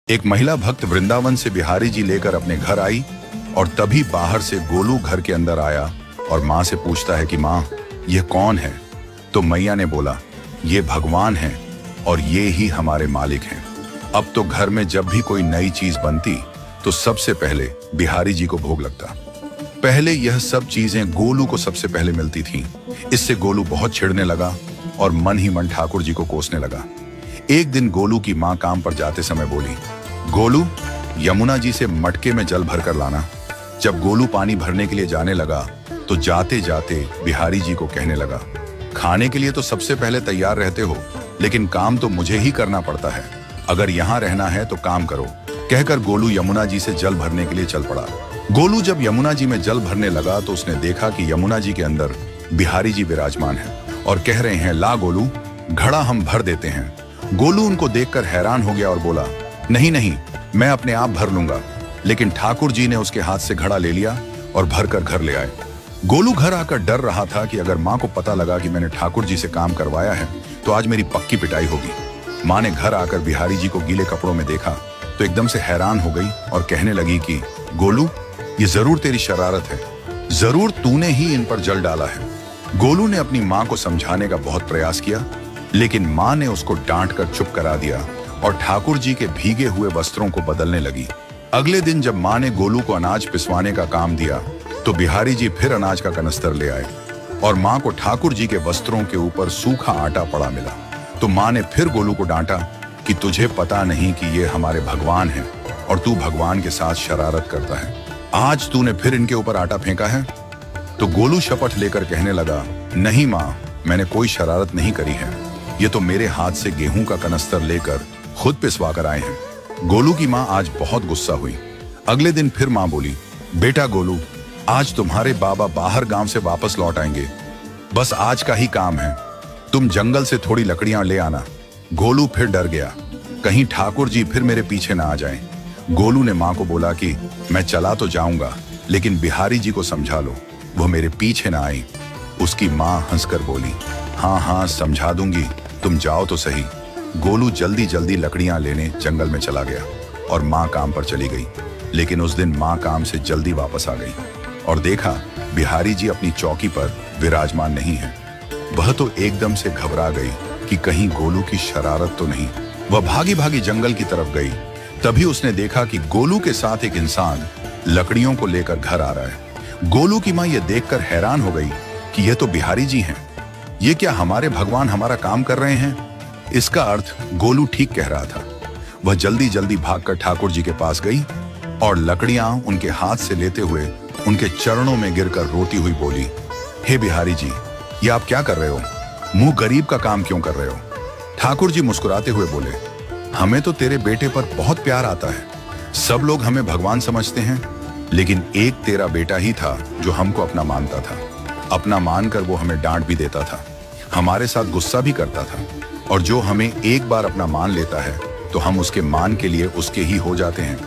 एक महिला भक्त वृंदावन से बिहारी जी लेकर अपने घर आई और तभी बाहर से गोलू घर के अंदर आया और माँ से पूछता है कि माँ, ये कौन है? तो मैया ने बोला, ये भगवान हैं और ये ही हमारे मालिक हैं। अब तो घर में जब भी कोई नई चीज बनती तो सबसे पहले बिहारी जी को भोग लगता। पहले यह सब चीजें गोलू को सबसे पहले मिलती थीं। इससे गोलू बहुत चिढ़ने लगा और मन ही मन ठाकुर जी को कोसने लगा। एक दिन गोलू की माँ काम पर जाते समय बोली, गोलू, यमुना जी से मटके में जल भर कर लाना। जब गोलू पानी भरने के लिए जाने लगा तो जाते जाते बिहारी जी को कहने लगा, खाने के लिए तो सबसे पहले तैयार रहते हो, लेकिन काम तो मुझे ही करना पड़ता है। अगर यहाँ रहना है तो काम करो। कहकर गोलू यमुना जी से जल भरने के लिए चल पड़ा। गोलू जब यमुना जी में जल भरने लगा तो उसने देखा कि यमुना जी के अंदर बिहारी जी विराजमान हैं और कह रहे हैं, ला गोलू, घड़ा हम भर देते हैं। गोलू उनको देखकर हैरान हो गया और बोला, नहीं नहीं, मैं अपने आप भर लूंगा। लेकिन ठाकुर जी ने उसके हाथ से घड़ा ले लिया और भर कर घर ले आए। गोलू घर आकर डर रहा था कि अगर माँ को पता लगा कि मैंने ठाकुर जी से काम करवाया है तो आज मेरी पक्की पिटाई होगी। माँ ने घर आकर बिहारी जी को गीले कपड़ों में देखा तो एकदम से हैरान हो गई और कहने लगी कि गोलू, ये जरूर तेरी शरारत है, जरूर तूने ही इन पर जल डाला है। गोलू ने अपनी माँ को समझाने का बहुत प्रयास किया, लेकिन माँ ने उसको डांट कर चुप करा दिया और ठाकुर जी के भीगे हुए वस्त्रों को बदलने लगी। अगले दिन जब माँ ने गोलू को अनाज पिसवाने का काम दिया तो बिहारी जी फिर अनाज का कनस्तर ले आए और माँ को ठाकुर जी के वस्त्रों के ऊपर सूखा आटा पड़ा मिला। तो माँ ने फिर गोलू को डांटा कि तुझे पता नहीं कि ये हमारे भगवान हैं और तू भगवान के साथ शरारत करता है। आज तूने फिर इनके ऊपर आटा फेंका है। तो गोलू शपथ लेकर कहने लगा, नहीं माँ, मैंने कोई शरारत नहीं करी है। ये तो मेरे हाथ से गेहूं का कनस्तर लेकर खुद पिसवा कर आए हैं। गोलू की माँ आज बहुत गुस्सा हुई। अगले दिन फिर माँ बोली, बेटा गोलू, आज तुम्हारे बाबा बाहर गांव से वापस लौट आएंगे। बस आज का ही काम है, तुम जंगल से थोड़ी लकड़ियां ले आना। गोलू फिर डर गया, कहीं ठाकुर जी फिर मेरे पीछे ना आ जाएं। गोलू ने माँ को बोला कि मैं चला तो जाऊंगा, लेकिन बिहारी जी को समझा लो, वो मेरे पीछे ना आई। उसकी माँ हंसकर बोली, हाँ हाँ समझा दूंगी, तुम जाओ तो सही। गोलू जल्दी जल्दी लकड़ियां लेने जंगल में चला गया और माँ काम पर चली गई। लेकिन उस दिन माँ काम से जल्दी वापस आ गई और देखा बिहारी जी अपनी चौकी पर विराजमान नहीं है। वह तो एकदम से घबरा गई कि कहीं गोलू की शरारत तो नहीं। वह भागी भागी जंगल की तरफ गई। तभी उसने देखा कि गोलू के साथ एक इंसान लकड़ियों को लेकर घर आ रहा है। गोलू की माँ यह देखकर हैरान हो गई कि यह तो बिहारी जी हैं। ये क्या हमारे भगवान हमारा काम कर रहे हैं? इसका अर्थ गोलू ठीक कह रहा था। वह जल्दी जल्दी भागकर ठाकुर जी के पास गई और लकड़ियां उनके हाथ से लेते हुए उनके चरणों में गिरकर रोती हुई बोली, हे बिहारी जी, ये आप क्या कर रहे हो? मुंह गरीब का काम क्यों कर रहे हो? ठाकुर जी मुस्कुराते हुए बोले, हमें तो तेरे बेटे पर बहुत प्यार आता है। सब लोग हमें भगवान समझते हैं, लेकिन एक तेरा बेटा ही था जो हमको अपना मानता था। अपना मानकर वो हमें डांट भी देता था, हमारे साथ गुस्सा भी करता था, और जो हमें एक बार अपना मान लेता है तो हम उसके मान के लिए उसके ही हो जाते हैं।